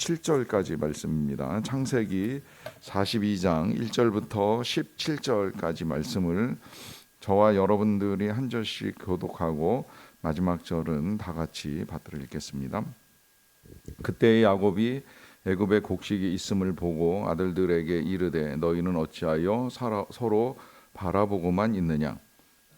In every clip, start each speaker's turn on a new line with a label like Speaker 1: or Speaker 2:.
Speaker 1: 17절까지 말씀입니다. 창세기 42장 1절부터 17절까지 말씀을 저와 여러분들이 한 절씩 교독하고 마지막 절은 다 같이 받들어 읽겠습니다. 그때 야곱이 애굽에 곡식이 있음을 보고 아들들에게 이르되 너희는 어찌하여 서로 바라보고만 있느냐.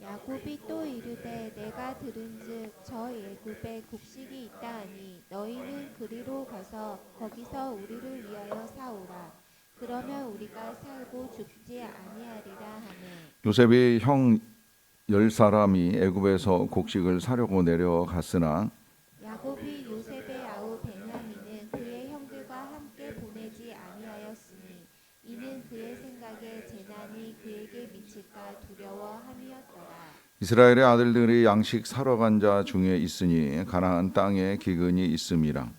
Speaker 2: 야곱이 또 이르되 내가 들은즉 저 애굽에 곡식이 있다 하니 너희는 그리로 가서 거기서 우리를 위하여 사오라. 그러면 우리가 살고 죽지 아니하리라 하매.
Speaker 1: 요셉의 형 10사람이 애굽에서 곡식을 사려고 내려갔으나
Speaker 2: 야곱이 요셉의 아우 베냐민은 그의 형들과 함께 보내지 아니하였으니 이는 그의 생각에 재난이 그에게 미칠까 두려워함이었더라.
Speaker 1: 이스라엘의 아들들이 양식 사러 간 자 중에 있으니 가나안 땅에 기근이 있음이라.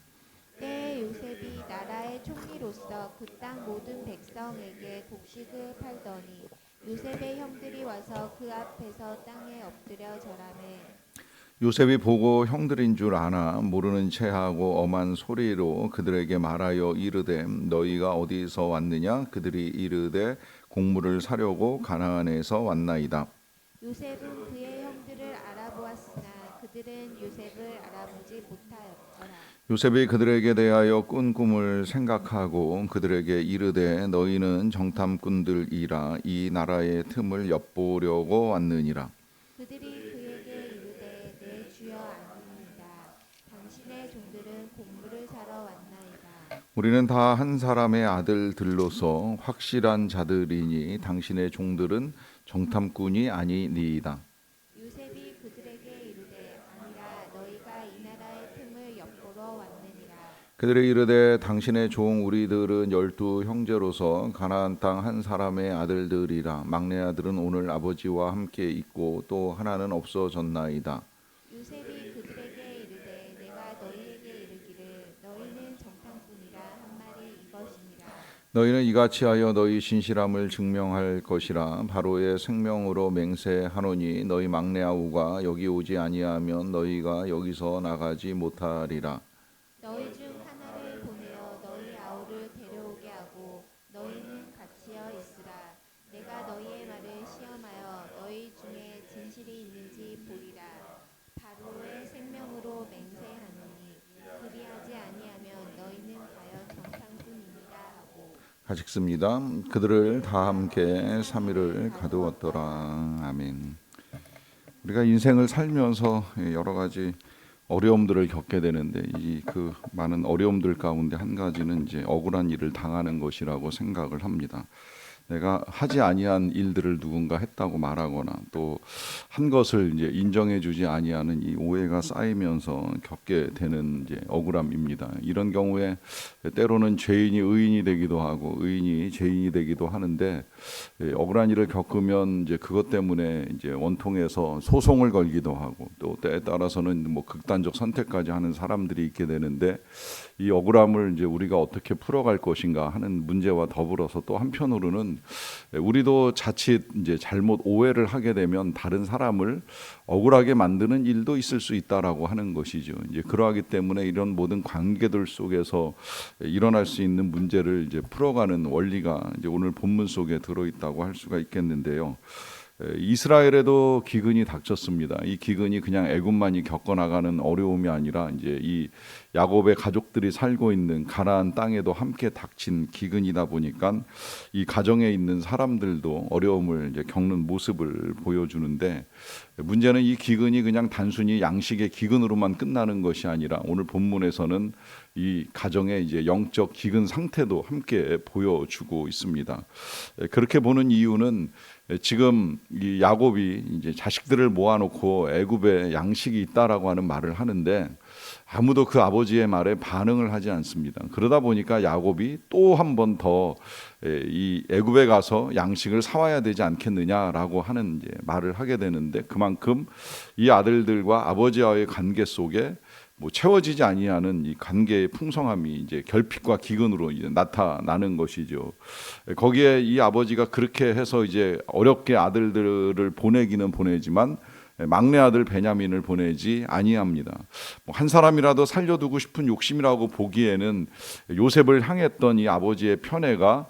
Speaker 2: 때에 요셉이 나라의 총리로서 그 땅 모든 백성에게 곡식을 팔더니 요셉의 형들이 와서 그 앞에서 땅에 엎드려 절하매.
Speaker 1: 요셉이 보고 형들인 줄 아나 모르는 체하고 엄한 소리로 그들에게 말하여 이르되 너희가 어디서 왔느냐. 그들이 이르되 곡물을 사려고 가나안에서 왔나이다.
Speaker 2: 요셉은 그의 형들을 알아보았으나 그들은 요셉을 알아보지 못하였더라.
Speaker 1: 요셉이 그들에게 대하여 꾼 꿈을 생각하고 그들에게 이르되 너희는 정탐꾼들이라 이 나라의 틈을 엿보려고 왔느니라.
Speaker 2: 그들이 그에게 이르되 내 주여 아니니이다. 당신의 종들은 곡물을 사러 왔나이다.
Speaker 1: 우리는 다 한 사람의 아들들로서 확실한 자들이니 당신의 종들은 정탐꾼이 아니니이다.
Speaker 2: 요셉이 그들에게 이르되 아니라 너희가 이 나라의 틈을 엿보러 왔느니라.
Speaker 1: 그들이 이르되 당신의 종 우리들은 12 형제로서 가나안 땅 한 사람의 아들들이라. 막내 아들은 오늘 아버지와 함께 있고 또 하나는 없어졌나이다.
Speaker 2: 요셉이 그들에게 이르되 내가 너희에게 이르기를 너희는 정탐꾼이라 한 말이 이것이니라.
Speaker 1: 너희는 이같이 하여 너희 신실함을 증명할 것이라. 바로의 생명으로 맹세하노니 너희 막내 아우가 여기 오지 아니하면 너희가 여기서 나가지 못하리라.
Speaker 2: 너희 중 하나를 보내어 너희 아우를 데려오게 하고 너희는 갇히어 있으라. 내가 너희의 말을 시험하여 너희 중에 진실이 있는지 보리라. 바로의 생명으로 맹세하노니 그리하지 아니하면 너희는 과연 정탐꾼이니라 하고.
Speaker 1: 같이 읽습니다. 그들을 다 함께 3일을 가두었더라. 아멘. 우리가 인생을 살면서 여러 가지 어려움들을 겪게 되는데 이 그 많은 어려움들 가운데 한 가지는 이제 억울한 일을 당하는 것이라고 생각을 합니다. 내가 하지 아니한 일들을 누군가 했다고 말하거나 또 한 것을 이제 인정해주지 아니하는 이 오해가 쌓이면서 겪게 되는 이제 억울함입니다. 이런 경우에 때로는 죄인이 의인이 되기도 하고 의인이 죄인이 되기도 하는데 억울한 일을 겪으면 이제 그것 때문에 이제 원통해서 소송을 걸기도 하고 또 때에 따라서는 뭐 극단적 선택까지 하는 사람들이 있게 되는데 이 억울함을 이제 우리가 어떻게 풀어갈 것인가 하는 문제와 더불어서 또 한편으로는 우리도 자칫 이제 잘못 오해를 하게 되면 다른 사람을 억울하게 만드는 일도 있을 수 있다라고 하는 것이죠. 이제 그러하기 때문에 이런 모든 관계들 속에서 일어날 수 있는 문제를 이제 풀어가는 원리가 이제 오늘 본문 속에 들어 있다고 할 수가 있겠는데요. 이스라엘에도 기근이 닥쳤습니다. 이 기근이 그냥 애굽만이 겪어나가는 어려움이 아니라 이제 이 야곱의 가족들이 살고 있는 가나안 땅에도 함께 닥친 기근이다 보니까 이 가정에 있는 사람들도 어려움을 이제 겪는 모습을 보여주는데 문제는 이 기근이 그냥 단순히 양식의 기근으로만 끝나는 것이 아니라 오늘 본문에서는 이 가정의 이제 영적 기근 상태도 함께 보여주고 있습니다. 그렇게 보는 이유는 지금 이 야곱이 이제 자식들을 모아놓고 애굽에 양식이 있다라고 하는 말을 하는데 아무도 그 아버지의 말에 반응을 하지 않습니다. 그러다 보니까 야곱이 또 한 번 더 이 애굽에 가서 양식을 사와야 되지 않겠느냐라고 하는 이제 말을 하게 되는데 그만큼 이 아들들과 아버지와의 관계 속에 뭐 채워지지 아니하는 이 관계의 풍성함이 이제 결핍과 기근으로 이제 나타나는 것이죠. 거기에 이 아버지가 그렇게 해서 이제 어렵게 아들들을 보내기는 보내지만 막내 아들 베냐민을 보내지 아니합니다. 한 사람이라도 살려두고 싶은 욕심이라고 보기에는 요셉을 향했던 이 아버지의 편애가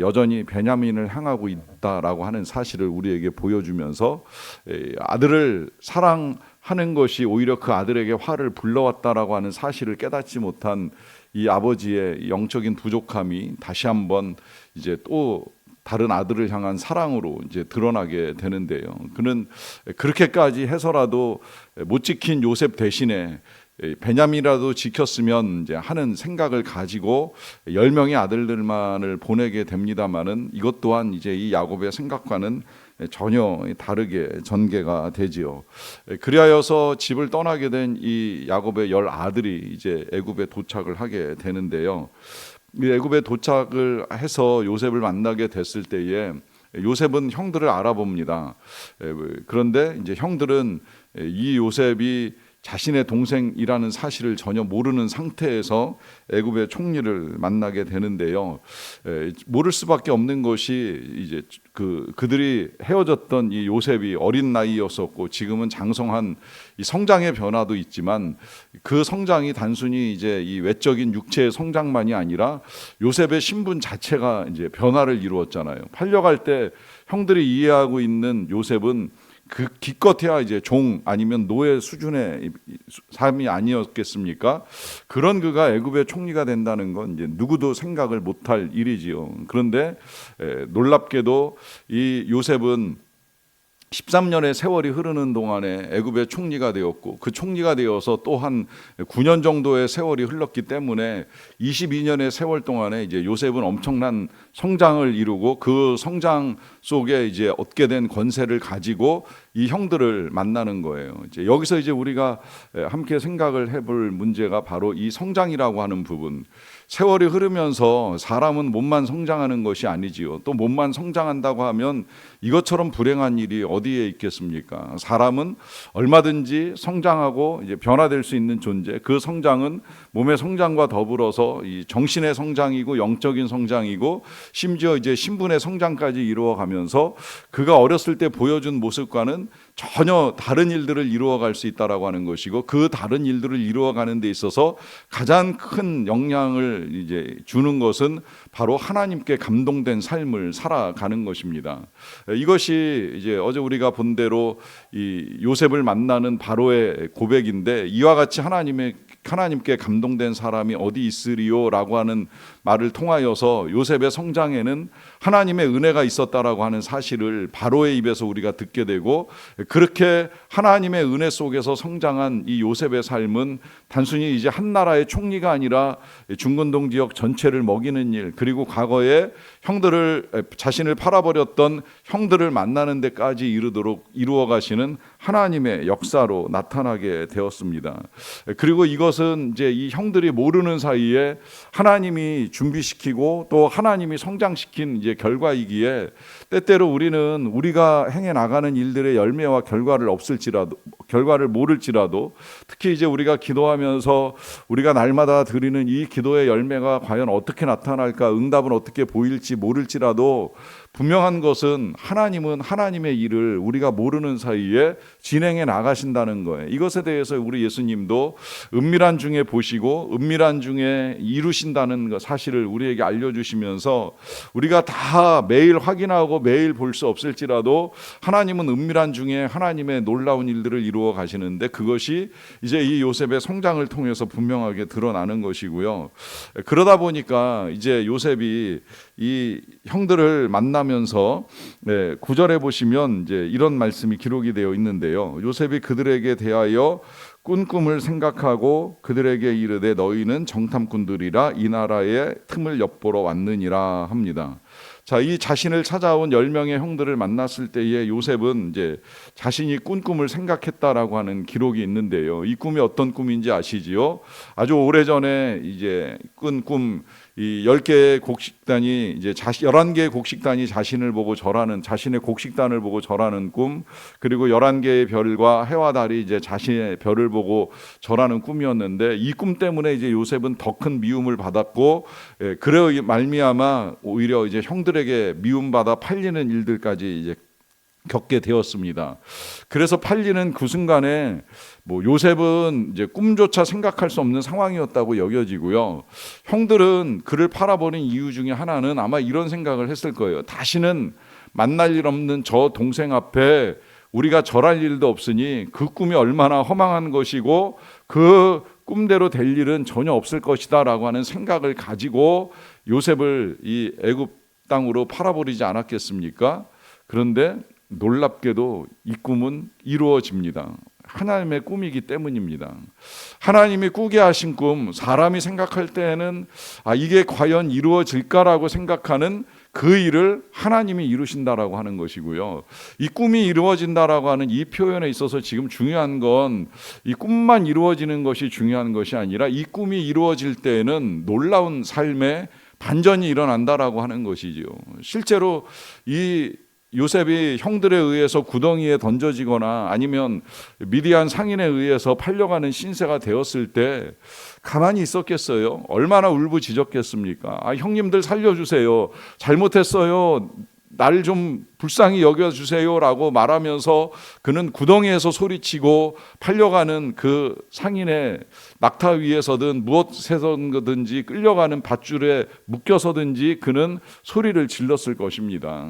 Speaker 1: 여전히 베냐민을 향하고 있다라고 하는 사실을 우리에게 보여주면서 아들을 사랑하는 것이 오히려 그 아들에게 화를 불러왔다라고 하는 사실을 깨닫지 못한 이 아버지의 영적인 부족함이 다시 한번 이제 또 다른 아들을 향한 사랑으로 이제 드러나게 되는데요. 그는 그렇게까지 해서라도 못 지킨 요셉 대신에 베냐민이라도 지켰으면 이제 하는 생각을 가지고 10명의 아들들만을 보내게 됩니다만은 이것 또한 이제 이 야곱의 생각과는 전혀 다르게 전개가 되지요. 그리하여서 집을 떠나게 된 이 야곱의 10 아들이 이제 애굽에 도착을 하게 되는데요. 애굽에 도착을 해서 요셉을 만나게 됐을 때에 요셉은 형들을 알아봅니다. 그런데 이제 형들은 이 요셉이 자신의 동생이라는 사실을 전혀 모르는 상태에서 애굽의 총리를 만나게 되는데요. 모를 수밖에 없는 것이 이제 그들이 헤어졌던 이 요셉이 어린 나이였었고 지금은 장성한 이 성장의 변화도 있지만 그 성장이 단순히 이제 이 외적인 육체의 성장만이 아니라 요셉의 신분 자체가 이제 변화를 이루었잖아요. 팔려갈 때 형들이 이해하고 있는 요셉은 그 기껏해야 이제 종 아니면 노예 수준의 삶이 아니었겠습니까? 그런 그가 애굽의 총리가 된다는 건 이제 누구도 생각을 못할 일이지요. 그런데 놀랍게도 이 요셉은 13년의 세월이 흐르는 동안에 애굽의 총리가 되었고 그 총리가 되어서 또 한 9년 정도의 세월이 흘렀기 때문에 22년의 세월 동안에 이제 요셉은 엄청난 성장을 이루고 그 성장 속에 이제 얻게 된 권세를 가지고 이 형들을 만나는 거예요. 이제 여기서 이제 우리가 함께 생각을 해볼 문제가 바로 이 성장이라고 하는 부분. 세월이 흐르면서 사람은 몸만 성장하는 것이 아니지요. 또 몸만 성장한다고 하면 이것처럼 불행한 일이 어디에 있겠습니까? 사람은 얼마든지 성장하고 이제 변화될 수 있는 존재. 그 성장은 몸의 성장과 더불어서 이 정신의 성장이고 영적인 성장이고 심지어 이제 신분의 성장까지 이루어가면서 그가 어렸을 때 보여준 모습과는 전혀 다른 일들을 이루어갈 수 있다라고 하는 것이고 그 다른 일들을 이루어가는 데 있어서 가장 큰 영향을 이제 주는 바로 하나님께 감동된 삶을 살아가는 것입니다. 이것이 이제 어제 우리가 본 대로 이 요셉을 만나는 바로의 고백인데 이와 같이 하나님께 감동된 사람이 어디 있으리요라고 하는 말을 통하여서 요셉의 성장에는 하나님의 은혜가 있었다라고 하는 사실을 바로의 입에서 우리가 듣게 되고 그렇게 하나님의 은혜 속에서 성장한 이 요셉의 삶은 단순히 이제 한 나라의 총리가 아니라 중근동 지역 전체를 먹이는 일 그리고 과거에 자신을 팔아버렸던 형들을 만나는 데까지 이르도록 이루어 가시는 하나님의 역사로 나타나게 되었습니다. 그리고 이것은 이제 이 형들이 모르는 사이에 하나님이 준비시키고 또 하나님이 성장시킨 이제 결과이기에 때때로 우리는 우리가 행해 나가는 일들의 열매와 결과를 모를지라도 특히 이제 우리가 기도하면서 우리가 날마다 드리는 이 기도의 열매가 과연 어떻게 나타날까 응답은 어떻게 보일지 모를지라도 분명한 것은 하나님은 하나님의 일을 우리가 모르는 사이에 진행해 나가신다는 거예요. 이것에 대해서 우리 예수님도 은밀한 중에 보시고 은밀한 중에 이루신다는 사실을 우리에게 알려주시면서 우리가 다 매일 확인하고 매일 볼 수 없을지라도 하나님은 은밀한 중에 하나님의 놀라운 일들을 이루어 가시는데 그것이 이제 이 요셉의 성장을 통해서 분명하게 드러나는 것이고요. 그러다 보니까 이제 요셉이 이 형들을 만나면서 9절에 보시면 이제 이런 말씀이 기록이 되어 있는데요. 요셉이 그들에게 대하여 꾼 꿈을 생각하고 그들에게 이르되 너희는 정탐꾼들이라 이 나라의 틈을 엿보러 왔느니라 합니다. 자, 이 자신을 찾아온 10명의 형들을 만났을 때에 요셉은 이제 자신이 꾼 꿈을 생각했다라고 하는 기록이 있는데요. 이 꿈이 어떤 꿈인지 아시지요? 아주 오래전에 이제 꾼 꿈, 이 10개의 곡식단이 이제 11개의 곡식단이 자신의 곡식단을 보고 절하는 꿈, 그리고 11개의 별과 해와 달이 이제 자신의 별을 보고 절하는 꿈이었는데 이 꿈 때문에 이제 요셉은 더 큰 미움을 받았고 그래 말미암아 오히려 이제 형들에게 미움받아 팔리는 일들까지 이제 겪게 되었습니다. 그래서 팔리는 그 순간에 뭐 요셉은 이제 꿈조차 생각할 수 없는 상황이었다고 여겨지고요. 형들은 그를 팔아버린 이유 중에 하나는 아마 이런 생각을 했을 거예요. 다시는 만날 일 없는 저 동생 앞에 우리가 절할 일도 없으니 그 꿈이 얼마나 허망한 것이고 그 꿈대로 될 일은 전혀 없을 것이다 라고 하는 생각을 가지고 요셉을 이 애굽 땅으로 팔아버리지 않았겠습니까? 그런데 놀랍게도 이 꿈은 이루어집니다. 하나님의 꿈이기 때문입니다. 하나님이 꾸게 하신 꿈, 사람이 생각할 때에는 이게 과연 이루어질까라고 생각하는 그 일을 하나님이 이루신다라고 하는 것이고요. 이 꿈이 이루어진다라고 하는 이 표현에 있어서 지금 중요한 건 이 꿈만 이루어지는 것이 중요한 것이 아니라 이 꿈이 이루어질 때에는 놀라운 삶의 반전이 일어난다라고 하는 것이지요. 실제로 이 요셉이 형들에 의해서 구덩이에 던져지거나 아니면 미디안 상인에 의해서 팔려가는 신세가 되었을 때 가만히 있었겠어요? 얼마나 울부짖었겠습니까? 형님들 살려주세요. 잘못했어요. 날 좀 불쌍히 여겨주세요라고 말하면서 그는 구덩이에서 소리치고 팔려가는 그 상인의 낙타 위에서든 무엇에서든지 끌려가는 밧줄에 묶여서든지 그는 소리를 질렀을 것입니다.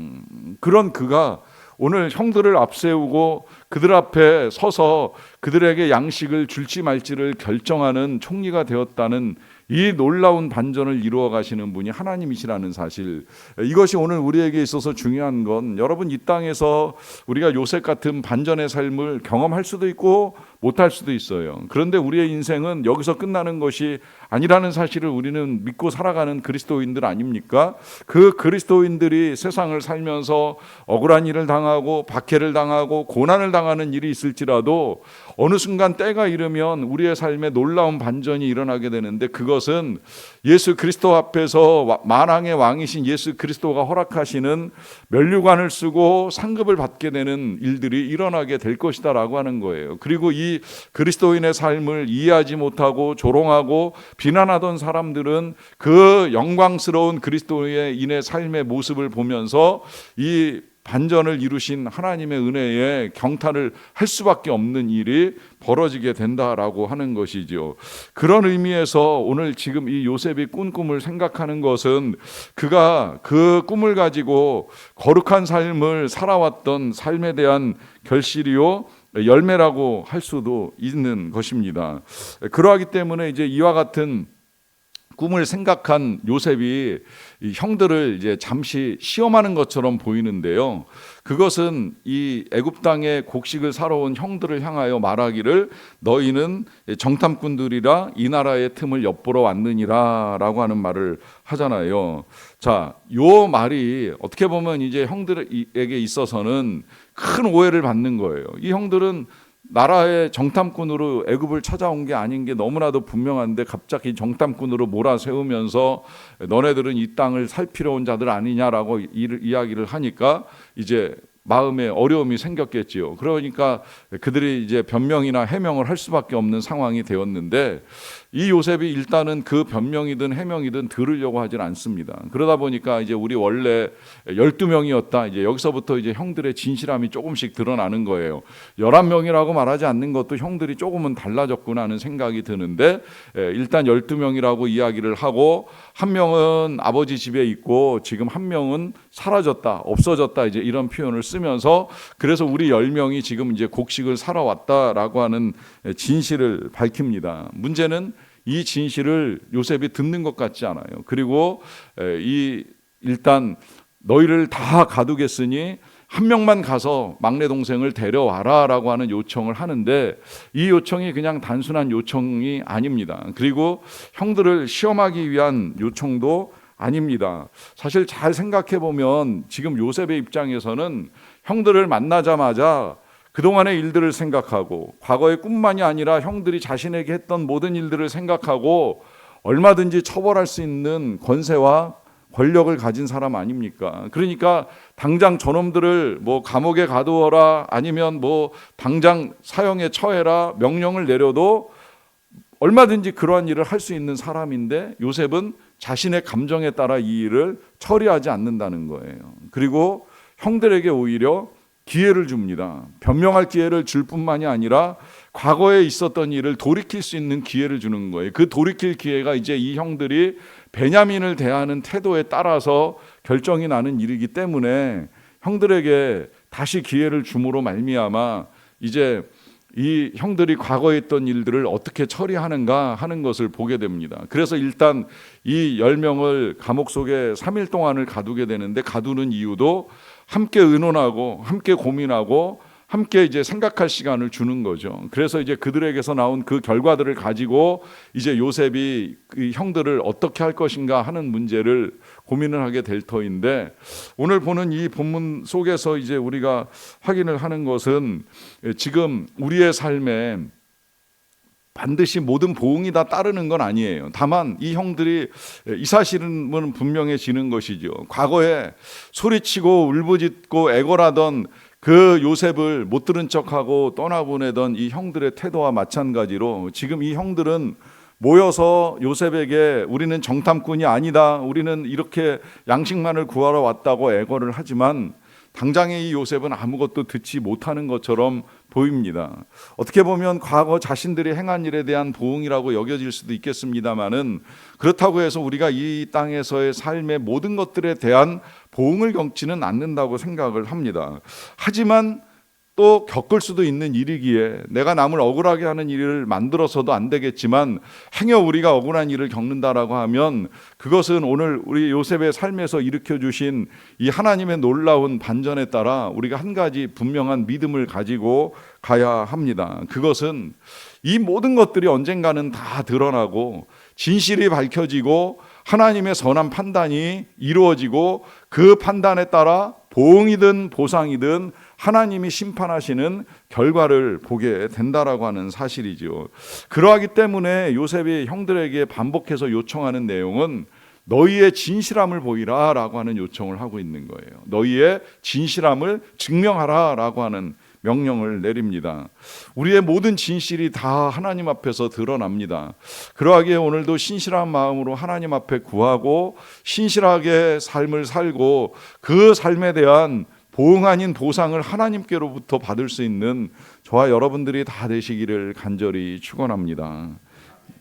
Speaker 1: 그런 그가 오늘 형들을 앞세우고 그들 앞에 서서 그들에게 양식을 줄지 말지를 결정하는 총리가 되었다는 이 놀라운 반전을 이루어 가시는 분이 하나님이시라는 사실, 이것이 오늘 우리에게 있어서 중요한 건 여러분 이 땅에서 우리가 요셉 같은 반전의 삶을 경험할 수도 있고 못할 수도 있어요. 그런데 우리의 인생은 여기서 끝나는 것이 아니라는 사실을 우리는 믿고 살아가는 그리스도인들 아닙니까? 그 그리스도인들이 세상을 살면서 억울한 일을 당하고 박해를 당하고 고난을 당하는 일이 있을지라도 어느 순간 때가 이르면 우리의 삶에 놀라운 반전이 일어나게 되는데 그것은 예수 그리스도 앞에서 만왕의 왕이신 예수 그리스도가 허락하시는 면류관을 쓰고 상급을 받게 되는 일들이 일어나게 될 것이다 라고 하는 거예요. 그리고 이 그리스도인의 삶을 이해하지 못하고 조롱하고 비난하던 사람들은 그 영광스러운 그리스도인의 삶의 모습을 보면서 이 반전을 이루신 하나님의 은혜에 경탄을 할 수밖에 없는 일이 벌어지게 된다라고 하는 것이죠. 그런 의미에서 오늘 지금 이 요셉이 꾼 꿈을 생각하는 것은 그가 그 꿈을 가지고 거룩한 삶을 살아왔던 삶에 대한 결실이요 열매라고 할 수도 있는 것입니다. 그러하기 때문에 이제 이와 같은 꿈을 생각한 요셉이 이 형들을 이제 잠시 시험하는 것처럼 보이는데요. 그것은 이 애굽 땅에 곡식을 사러 온 형들을 향하여 말하기를 너희는 정탐꾼들이라 이 나라의 틈을 엿보러 왔느니라라고 하는 말을 하잖아요. 자, 요 말이 어떻게 보면 이제 형들에게 있어서는 큰 오해를 받는 거예요. 이 형들은 나라의 정탐꾼으로 애굽을 찾아온 게 아닌 게 너무나도 분명한데 갑자기 정탐꾼으로 몰아세우면서 너네들은 이 땅을 살피러 온 자들 아니냐라고 이야기를 하니까 이제 마음에 어려움이 생겼겠지요. 그러니까 그들이 이제 변명이나 해명을 할 수밖에 없는 상황이 되었는데 이 요셉이 일단은 그 변명이든 해명이든 들으려고 하진 않습니다. 그러다 보니까 이제 우리 원래 12명이었다. 이제 여기서부터 이제 형들의 진실함이 조금씩 드러나는 거예요. 11명이라고 말하지 않는 것도 형들이 조금은 달라졌구나 하는 생각이 드는데 일단 12명이라고 이야기를 하고 한 명은 아버지 집에 있고 지금 한 명은 사라졌다, 없어졌다 이제 이런 표현을 쓰면서 그래서 우리 10명이 지금 이제 곡식을 사러 왔다라고 하는 진실을 밝힙니다. 문제는 이 진실을 요셉이 듣는 것 같지 않아요. 그리고 일단 너희를 다 가두겠으니 한 명만 가서 막내 동생을 데려와라라고 하는 요청을 하는데 이 요청이 그냥 단순한 요청이 아닙니다. 그리고 형들을 시험하기 위한 요청도 아닙니다. 사실 잘 생각해 보면 지금 요셉의 입장에서는 형들을 만나자마자 그동안의 일들을 생각하고 과거의 꿈만이 아니라 형들이 자신에게 했던 모든 일들을 생각하고 얼마든지 처벌할 수 있는 권세와 권력을 가진 사람 아닙니까? 그러니까 당장 저놈들을 뭐 감옥에 가두어라 아니면 뭐 당장 사형에 처해라 명령을 내려도 얼마든지 그러한 일을 할 수 있는 사람인데 요셉은 자신의 감정에 따라 이 일을 처리하지 않는다는 거예요. 그리고 형들에게 오히려 기회를 줍니다. 변명할 기회를 줄 뿐만이 아니라 과거에 있었던 일을 돌이킬 수 있는 기회를 주는 거예요. 그 돌이킬 기회가 이제 이 형들이 베냐민을 대하는 태도에 따라서 결정이 나는 일이기 때문에 형들에게 다시 기회를 줌으로 말미암아 이제 이 형들이 과거에 했던 일들을 어떻게 처리하는가 하는 것을 보게 됩니다. 그래서 일단 이 10명을 감옥 속에 3일 동안을 가두게 되는데, 가두는 이유도 함께 의논하고 함께 고민하고 함께 이제 생각할 시간을 주는 거죠. 그래서 이제 그들에게서 나온 그 결과들을 가지고 이제 요셉이 그 형들을 어떻게 할 것인가 하는 문제를 고민을 하게 될 터인데, 오늘 보는 이 본문 속에서 이제 우리가 확인을 하는 것은 지금 우리의 삶에 반드시 모든 보응이 다 따르는 건 아니에요. 다만 이 형들이 이 사실은 분명해지는 것이죠. 과거에 소리치고 울부짖고 애걸하던 그 요셉을 못 들은 척하고 떠나보내던 이 형들의 태도와 마찬가지로 지금 이 형들은 모여서 요셉에게 우리는 정탐꾼이 아니다, 우리는 이렇게 양식만을 구하러 왔다고 애걸을 하지만 당장의 이 요셉은 아무것도 듣지 못하는 것처럼 보입니다. 어떻게 보면 과거 자신들이 행한 일에 대한 보응이라고 여겨질 수도 있겠습니다만은, 그렇다고 해서 우리가 이 땅에서의 삶의 모든 것들에 대한 보응을 겪지는 않는다고 생각을 합니다. 하지만 또 겪을 수도 있는 일이기에 내가 남을 억울하게 하는 일을 만들어서도 안 되겠지만 행여 우리가 억울한 일을 겪는다라고 하면 그것은 오늘 우리 요셉의 삶에서 일으켜주신 이 하나님의 놀라운 반전에 따라 우리가 한 가지 분명한 믿음을 가지고 가야 합니다. 그것은 이 모든 것들이 언젠가는 다 드러나고 진실이 밝혀지고 하나님의 선한 판단이 이루어지고 그 판단에 따라 보응이든 보상이든 하나님이 심판하시는 결과를 보게 된다라고 하는 사실이죠. 그러하기 때문에 요셉이 형들에게 반복해서 요청하는 내용은 너희의 진실함을 보이라 라고 하는 요청을 하고 있는 거예요. 너희의 진실함을 증명하라 라고 하는 명령을 내립니다. 우리의 모든 진실이 다 하나님 앞에서 드러납니다. 그러하기에 오늘도 신실한 마음으로 하나님 앞에 구하고 신실하게 삶을 살고 그 삶에 대한 보응 아닌 보상을 하나님께로부터 받을 수 있는 저와 여러분들이 다 되시기를 간절히 축원합니다.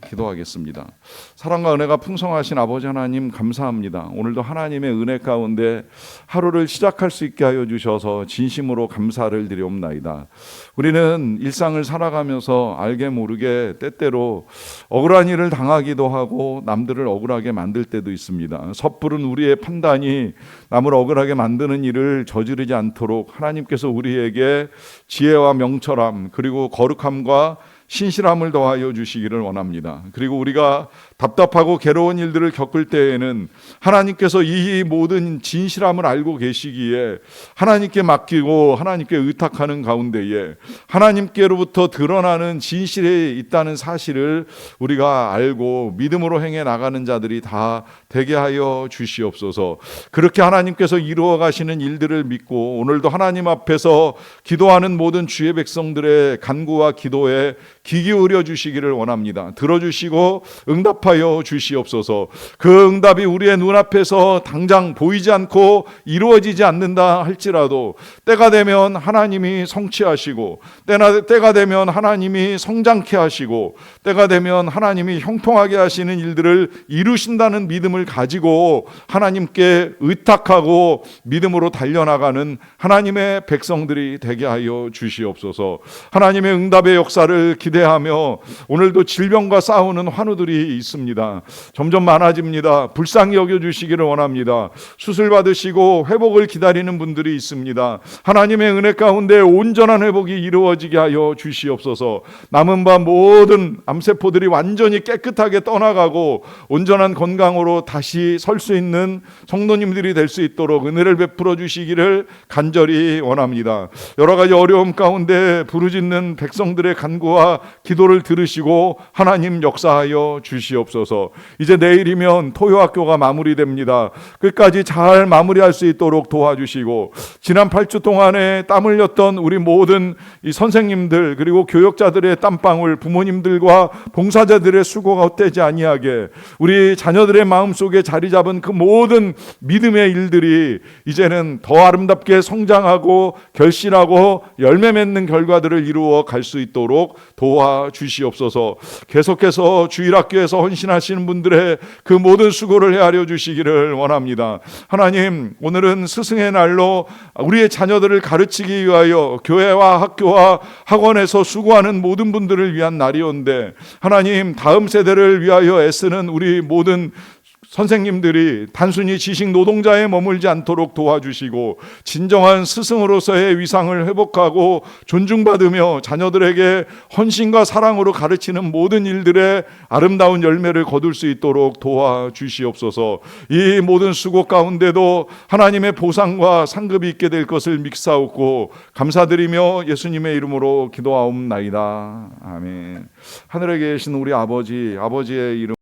Speaker 1: 기도하겠습니다. 사랑과 은혜가 풍성하신 아버지 하나님 감사합니다. 오늘도 하나님의 은혜 가운데 하루를 시작할 수 있게 하여 주셔서 진심으로 감사를 드리옵나이다. 우리는 일상을 살아가면서 알게 모르게 때때로 억울한 일을 당하기도 하고 남들을 억울하게 만들 때도 있습니다. 섣부른 우리의 판단이 남을 억울하게 만드는 일을 저지르지 않도록 하나님께서 우리에게 지혜와 명철함 그리고 거룩함과 신실함을 더하여 주시기를 원합니다. 그리고 우리가 답답하고 괴로운 일들을 겪을 때에는 하나님께서 이 모든 진실함을 알고 계시기에 하나님께 맡기고 하나님께 의탁하는 가운데에 하나님께로부터 드러나는 진실이 있다는 사실을 우리가 알고 믿음으로 행해 나가는 자들이 다 되게 하여 주시옵소서. 그렇게 하나님께서 이루어 가시는 일들을 믿고 오늘도 하나님 앞에서 기도하는 모든 주의 백성들의 간구와 기도에 귀 기울여 주시기를 원합니다. 들어주시고 응답하여 주시옵소서. 그 응답이 우리의 눈앞에서 당장 보이지 않고 이루어지지 않는다 할지라도 때가 되면 하나님이 성취하시고 때가 되면 하나님이 성장케 하시고 때가 되면 하나님이 형통하게 하시는 일들을 이루신다는 믿음을 가지고 하나님께 의탁하고 믿음으로 달려나가는 하나님의 백성들이 되게 하여 주시옵소서. 하나님의 응답의 역사를 기대하며 오늘도 질병과 싸우는 환우들이 있습니다. 점점 많아집니다. 불쌍히 여겨주시기를 원합니다. 수술 받으시고 회복을 기다리는 분들이 있습니다. 하나님의 은혜 가운데 온전한 회복이 이루어지게 하여 주시옵소서. 남은 바 모든 암세포들이 완전히 깨끗하게 떠나가고 온전한 건강으로 다시 설 수 있는 성도님들이 될 수 있도록 은혜를 베풀어 주시기를 간절히 원합니다. 여러 가지 어려움 가운데 부르짖는 백성들의 간구와 기도를 들으시고 하나님 역사하여 주시옵소서. 이제 내일이면 토요학교가 마무리됩니다. 끝까지 잘 마무리할 수 있도록 도와주시고, 지난 8주 동안에 땀 흘렸던 우리 모든 이 선생님들 그리고 교역자들의 땀방울, 부모님들과 봉사자들의 수고가 헛되지 아니하게 우리 자녀들의 마음속에 자리 잡은 그 모든 믿음의 일들이 이제는 더 아름답게 성장하고 결실하고 열매 맺는 결과들을 이루어 갈 수 있도록 도와주시옵소서. 계속해서 주일학교에서 헌신하시는 분들의 그 모든 수고를 헤아려 주시기를 원합니다. 하나님, 오늘은 스승의 날로 우리의 자녀들을 가르치기 위하여 교회와 학교와 학원에서 수고하는 모든 분들을 위한 날이온데, 하나님, 다음 세대를 위하여 애쓰는 우리 모든 선생님들이 단순히 지식 노동자에 머물지 않도록 도와주시고, 진정한 스승으로서의 위상을 회복하고 존중받으며 자녀들에게 헌신과 사랑으로 가르치는 모든 일들의 아름다운 열매를 거둘 수 있도록 도와주시옵소서. 이 모든 수고 가운데도 하나님의 보상과 상급이 있게 될 것을 믿사옵고 감사드리며 예수님의 이름으로 기도하옵나이다. 아멘. 하늘에 계신 우리 아버지, 아버지의 이름